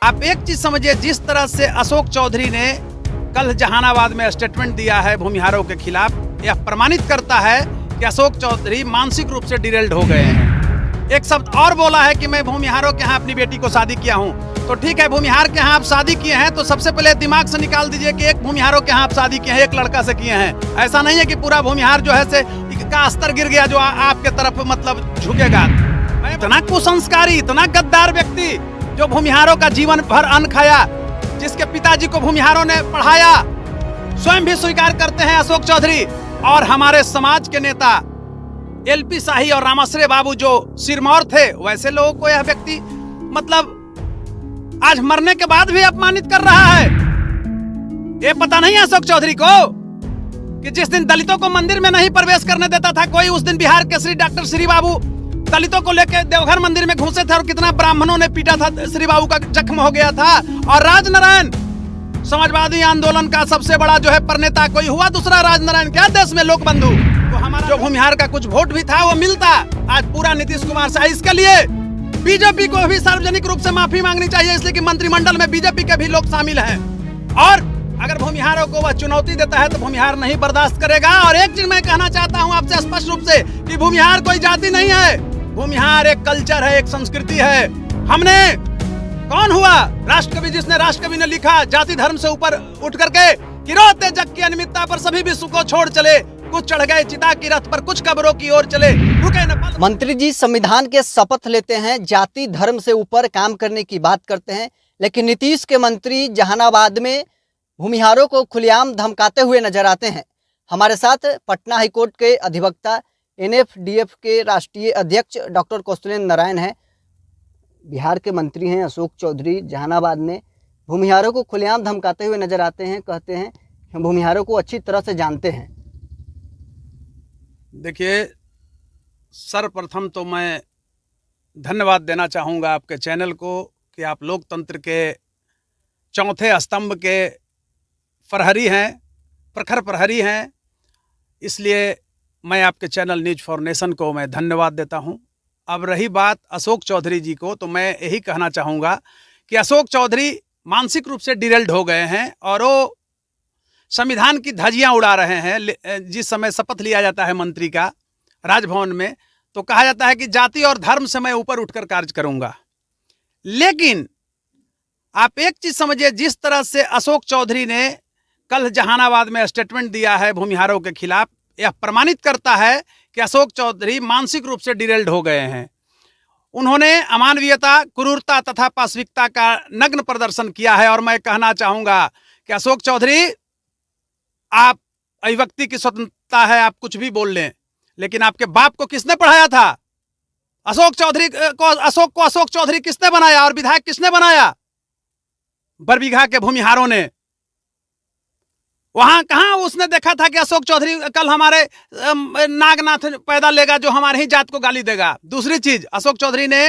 आप एक चीज समझिए, जिस तरह से अशोक चौधरी ने कल जहानाबाद में स्टेटमेंट दिया है भूमिहारों के खिलाफ, यह प्रमाणित करता है कि अशोक चौधरी मानसिक रूप से डिरेल्ड हो गए हैं। एक शब्द और बोला है कि मैं भूमिहारों के यहाँ अपनी बेटी को शादी किया हूँ। तो ठीक है, भूमिहार के यहाँ आप शादी किए हैं तो सबसे पहले दिमाग से निकाल दीजिए कि एक भूमिहारों के यहाँ आप शादी किए हैं, एक लड़का से किए हैं। ऐसा नहीं है कि पूरा भूमिहार जो है से का स्तर गिर गया जो आपके तरफ मतलब झुकेगा। इतना कुसंस्कारी, इतना गद्दार व्यक्ति जो भूमिहारों का जीवन भर अन्न खाया, जिसके पिताजी को भूमिहारों ने पढ़ाया, स्वयं भी स्वीकार करते हैं अशोक चौधरी। और हमारे समाज के नेता एलपी शाही और रामाश्रय बाबू जो सिरमौर थे, वैसे लोगों को यह व्यक्ति मतलब आज मरने के बाद भी अपमानित कर रहा है। ये पता नहीं है अशोक चौधरी को कि जिस दिन दलितों को मंदिर में नहीं प्रवेश करने देता था कोई, उस दिन बिहार के श्री डॉक्टर श्री बाबू दलितों को लेकर देवघर मंदिर में घुसे थे और कितना ब्राह्मणों ने पीटा था, श्री बाबू का जख्म हो गया था। और राजनारायण समाजवादी आंदोलन का सबसे बड़ा जो है प्रणेता कोई हुआ दूसरा राजनारायण क्या देश में लोक बंधु। तो हमारा जो भूमिहार का कुछ वोट भी था वो मिलता आज पूरा नीतीश कुमार से। इसके लिए बीजेपी को भी सार्वजनिक रूप से माफी मांगनी चाहिए, इसलिए कि मंत्रिमंडल में बीजेपी के भी लोग शामिल हैं। और अगर भूमिहारों को वह चुनौती देता है तो भूमिहार नहीं बर्दाश्त करेगा। और एक चीज मैं कहना चाहता हूं आपसे स्पष्ट रूप से कि भूमिहार कोई जाति नहीं है, भूमिहार एक कल्चर है, एक संस्कृति है। हमने कौन हुआ राष्ट्रकवि जिसने राष्ट्रकवि ने लिखा जाति धर्म से ऊपर उठ करके कि रोते जग की अनियमितता पर सभी विश्व को छोड़ चले, कुछ चढ़ गए चिता की रथ पर, कुछ कब्रों की ओर चले, रुके न पल। मंत्री जी संविधान के शपथ लेते हैं, जाति धर्म से ऊपर काम करने की बात करते हैं, लेकिन नीतीश के मंत्री जहानाबाद में भूमिहारों को खुलेआम धमकाते हुए नजर आते हैं। हमारे साथ पटना हाईकोर्ट के अधिवक्ता एनएफडीएफ के राष्ट्रीय अध्यक्ष डॉक्टर कौशलेंद्र नारायण हैं। बिहार के मंत्री हैं अशोक चौधरी, जहानाबाद में भूमिहारों को खुलेआम धमकाते हुए नजर आते हैं, कहते हैं हम भूमिहारों को अच्छी तरह से जानते हैं। देखिए, सर्वप्रथम तो मैं धन्यवाद देना चाहूँगा आपके चैनल को कि आप लोकतंत्र के चौथे स्तंभ के प्रहरी हैं, प्रखर प्रहरी हैं। इसलिए मैं आपके चैनल न्यूज फॉर नेशन को मैं धन्यवाद देता हूं। अब रही बात अशोक चौधरी जी को, तो मैं यही कहना चाहूँगा कि अशोक चौधरी मानसिक रूप से डिरेल्ड हो गए हैं और वो संविधान की धज्जियां उड़ा रहे हैं। जिस समय शपथ लिया जाता है मंत्री का राजभवन में, तो कहा जाता है कि जाति और धर्म से मैं ऊपर उठकर कार्य करूँगा। लेकिन आप एक चीज समझिए, जिस तरह से अशोक चौधरी ने कल जहानाबाद में स्टेटमेंट दिया है भूमिहारों के खिलाफ, यह प्रमाणित करता है कि अशोक चौधरी मानसिक रूप से डिरेल्ड हो गए हैं। उन्होंने अमानवीयता, क्रूरता तथा पाशविकता का नग्न प्रदर्शन किया है। और मैं कहना चाहूंगा कि अशोक चौधरी, आप अभिव्यक्ति की स्वतंत्रता है, आप कुछ भी बोल लें, लेकिन आपके बाप को किसने पढ़ाया था? अशोक चौधरी को अशोक चौधरी किसने बनाया और विधायक किसने बनाया? बरबीघा के भूमिहारों ने। वहां कहां उसने देखा था कि अशोक चौधरी कल हमारे नागनाथ पैदा लेगा जो हमारे ही जात को गाली देगा? दूसरी चीज, अशोक चौधरी ने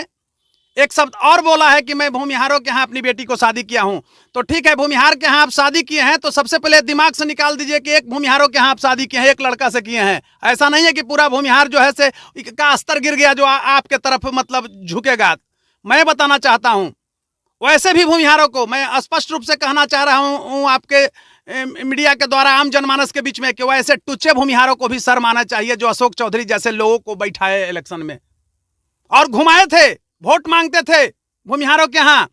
एक शब्द और बोला है कि मैं भूमिहारों के यहाँ अपनी बेटी को शादी किया हूं। तो ठीक है, भूमिहार के यहाँ आप शादी किए हैं तो सबसे पहले दिमाग से निकाल दीजिए कि एक भूमिहारों के यहाँ आप शादी किए हैं, एक लड़का से किए हैं। ऐसा नहीं है कि पूरा भूमिहार जो है से का स्तर गिर गया जो आपके तरफ मतलब झुकेगा। मैं बताना चाहता हूं, वैसे भी भूमिहारों को मैं स्पष्ट रूप से कहना चाह रहा हूं आपके मीडिया के द्वारा आम जनमानस के बीच में कि वैसे टुच्चे भूमिहारों को भी शर्म आना चाहिए जो अशोक चौधरी जैसे लोगों को बैठाए इलेक्शन में और घुमाए थे, वोट मांगते थे भूमिहारों के यहाँ।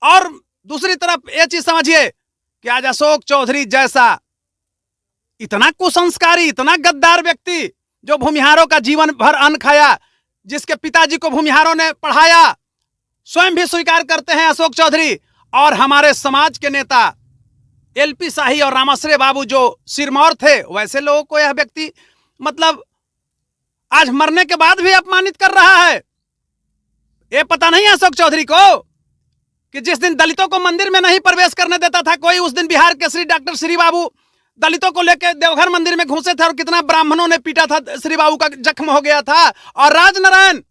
और दूसरी तरफ ये चीज समझिए कि आज अशोक चौधरी जैसा इतना कुसंस्कारी, इतना गद्दार व्यक्ति जो भूमिहारों का जीवन भर अन्न खाया, जिसके पिताजी को भूमिहारों ने पढ़ाया, स्वयं भी स्वीकार करते हैं अशोक चौधरी। और हमारे समाज के नेता एलपी शाही और रामाश्रय बाबू जो सिरमौर थे, वैसे लोगों को यह व्यक्ति मतलब आज मरने के बाद भी अपमानित कर रहा है। ये पता नहीं है अशोक चौधरी को कि जिस दिन दलितों को मंदिर में नहीं प्रवेश करने देता था कोई, उस दिन बिहार के श्री डॉक्टर श्री बाबू दलितों को लेकर देवघर मंदिर में घुसे थे और कितना ब्राह्मणों ने पीटा था, श्री बाबू का जख्म हो गया था। और राजनारायण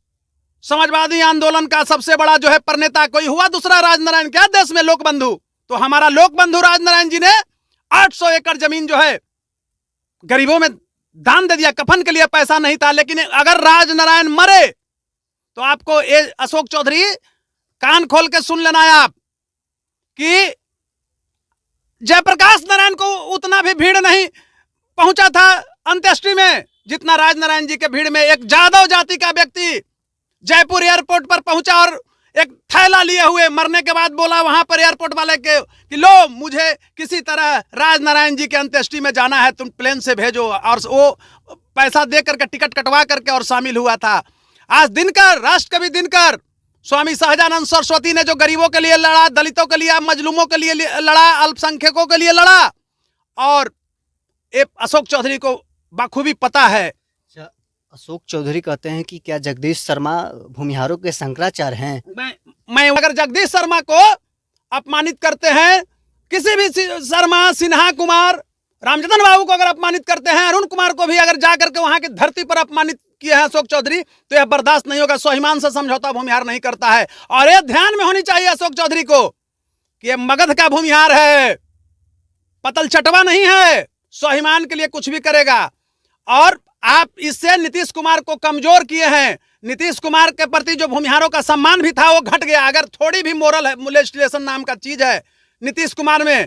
समाजवादी आंदोलन का सबसे बड़ा जो है प्रणेता कोई हुआ दूसरा राजनारायण क्या देश में लोक बंधु। तो हमारा लोक बंधु राजनारायण जी ने 800 एकड़ जमीन जो है गरीबों में दान दे दिया। कफन के लिए पैसा नहीं था, लेकिन अगर राजनारायण मरे तो आपको अशोक चौधरी कान खोल के सुन लेना है आप कि जयप्रकाश नारायण को उतना भी भीड़ नहीं पहुंचा था अंत्येष्टि में जितना राजनारायण जी के भीड़ में एक यादव जाति का व्यक्ति जयपुर एयरपोर्ट पर पहुंचा और एक थैला लिए हुए मरने के बाद बोला वहां पर एयरपोर्ट वाले के कि लो मुझे किसी तरह राजनारायण जी के अंत्येष्टि में जाना है, तुम प्लेन से भेजो, और वो पैसा दे करके टिकट कटवा करके और शामिल हुआ था। आज दिनकर, राष्ट्रकवि दिनकर, स्वामी सहजानंद सरस्वती ने जो गरीबों के लिए लड़ा, दलितों के लिए, मजलूमों के लिए लड़ा, अल्पसंख्यकों के लिए लड़ा, और अशोक चौधरी को बखूबी पता है। अशोक चौधरी कहते हैं कि क्या जगदीश शर्मा भूमिहारों के शंकराचार्य हैं? मैं अगर जगदीश शर्मा को अपमानित करते हैं, किसी भी शर्मा, सिन्हा कुमार, रामजतन बाबू को अगर अपमानित करते हैं, अरुण कुमार को भी अगर जाकर के वहां की धरती पर अपमानित किए हैं अशोक चौधरी, तो यह बर्दाश्त नहीं होगा। स्वाभिमान से समझौता भूमिहार नहीं करता है। और यह ध्यान में होनी चाहिए अशोक चौधरी को कि यह मगध का भूमिहार है, पतल चटवा नहीं है, स्वाभिमान के लिए कुछ भी करेगा। और आप इससे नीतीश कुमार को कमजोर किए हैं। नीतीश कुमार के प्रति जो भूमिहारों का सम्मान भी था वो घट गया। अगर थोड़ी भी मोरल है, मोलेस्टेशन नाम का चीज है नीतीश कुमार में,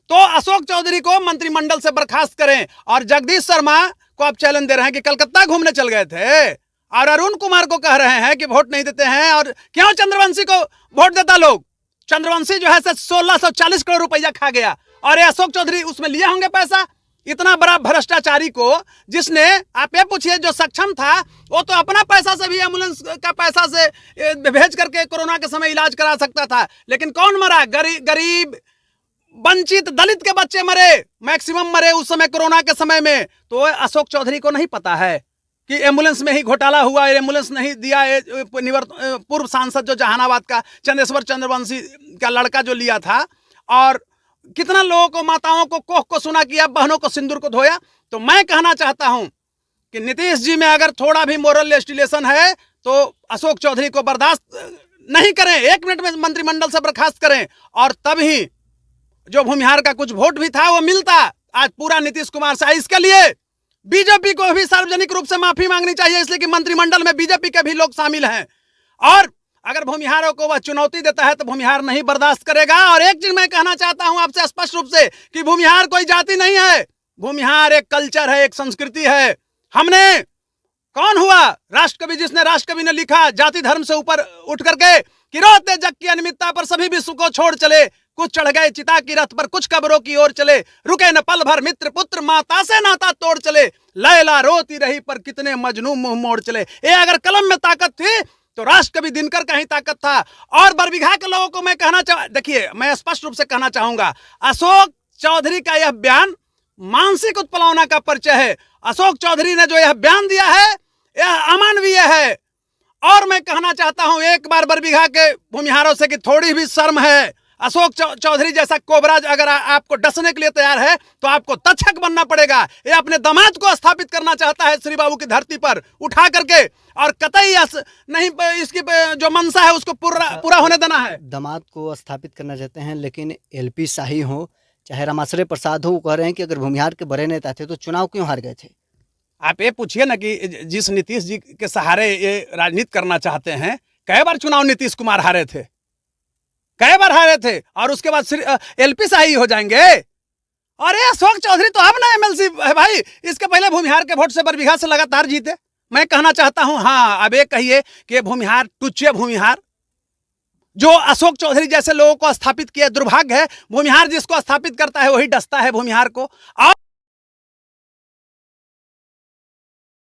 तो अशोक चौधरी को मंत्रिमंडल से बर्खास्त करें। और जगदीश शर्मा को आप चैलेंज दे रहे हैं कि कलकत्ता घूमने चल गए थे, और अरुण कुमार को कह रहे हैं कि वोट नहीं देते हैं। और क्यों चंद्रवंशी को वोट देता लोग? चंद्रवंशी जो है 1640 करोड़ रुपया खा गया, और ये अशोक चौधरी उसमें लिए होंगे पैसा। इतना बड़ा भ्रष्टाचारी को, जिसने, आप ये पूछिए, जो सक्षम था वो तो अपना पैसा से भी, एम्बुलेंस का पैसा से भेज करके कोरोना के समय इलाज करा सकता था। लेकिन कौन मरा? गरीब, वंचित, दलित के बच्चे मरे, मैक्सिमम मरे उस समय कोरोना के समय में। तो अशोक चौधरी को नहीं पता है कि एम्बुलेंस में ही घोटाला हुआ, एम्बुलेंस नहीं दिया। पूर्व सांसद जो जहानाबाद का चंदेश्वर चंद्रवंशी का लड़का जो लिया था, और कितना लोगों को, माताओं को कोख को सुना किया, बहनों को सिंदूर को धोया। तो मैं कहना चाहता हूं कि नीतीश जी में अगर थोड़ा भी मोरल लेस्टिलेशन है तो अशोक चौधरी को बर्दाश्त नहीं करें, 1 मिनट में मंत्रिमंडल से बर्खास्त करें, और तभी जो भूमिहार का कुछ वोट भी था वो मिलता आज पूरा नीतीश कुमार से। इसके लिए बीजेपी को भी सार्वजनिक रूप से माफी मांगनी चाहिए, इसलिए कि मंत्रिमंडल में बीजेपी के भी लोग शामिल हैं। और अगर भूमिहारों को वह चुनौती देता है तो भूमिहार नहीं बर्दाश्त करेगा। और एक चीज मैं कहना चाहता हूं आपसे स्पष्ट रूप से कि भूमिहार कोई जाति नहीं है, भूमिहार एक कल्चर है, एक संस्कृति है। हमने, कौन हुआ राष्ट्रकवि जिसने, राष्ट्रकवि ने लिखा जाति धर्म से ऊपर उठ करके कि रोते जग की अनिमित्ता पर सभी विश्व को छोड़ चले, कुछ चढ़ गए चिता की रथ पर, कुछ कब्रों की ओर चले, रुके न पल भर मित्र पुत्र, माता से नाता तोड़ चले, लैला रोती रही पर कितने मजनू मुंह मोड़ चले। ये अगर कलम में ताकत थी तो राष्ट्रकवि दिनकर का ही ताकत था। और बरबीघा के लोगों को मैं कहना देखिए, मैं स्पष्ट रूप से कहना चाहूंगा, अशोक चौधरी का यह बयान मानसिक उत्प्लावना का परिचय है। अशोक चौधरी ने जो यह बयान दिया है यह अमानवीय है। और मैं कहना चाहता हूं एक बार बरबीघा के भूमिहारों से कि थोड़ी भी शर्म है। अशोक चौधरी जैसा कोबरा अगर आपको डसने के लिए तैयार है तो आपको तक्षक बनना पड़ेगा। ये अपने दामाद को स्थापित करना चाहता है श्री बाबू की धरती पर उठा करके, और कतई नहीं, इसकी जो मंशा है उसको पूरा होने देना है। दामाद को स्थापित करना चाहते हैं, लेकिन एलपी शाही हो चाहे रामाश्रय प्रसाद हो, वो कह रहे हैं कि अगर भूमिहार के बड़े नेता थे तो चुनाव क्यों हार गए थे? आप ये पूछिए ना कि जिस नीतीश जी के सहारे ये राजनीति करना चाहते हैं, कई बार चुनाव नीतीश कुमार हारे थे, कई बार हारे थे, और उसके बाद एलपी शाही हो जाएंगे। और ये अशोक चौधरी तो अब ना एमएलसी है भाई, इसके पहले भूमिहार के वोट से बरबीघा से लगातार जीते। मैं कहना चाहता हूं, हाँ, अब ये कहिए कि भूमिहार टुच्चे भूमिहार जो अशोक चौधरी जैसे लोगों को स्थापित किया, दुर्भाग्य है। भूमिहार जिसको स्थापित करता है वही डसता है भूमिहार को। और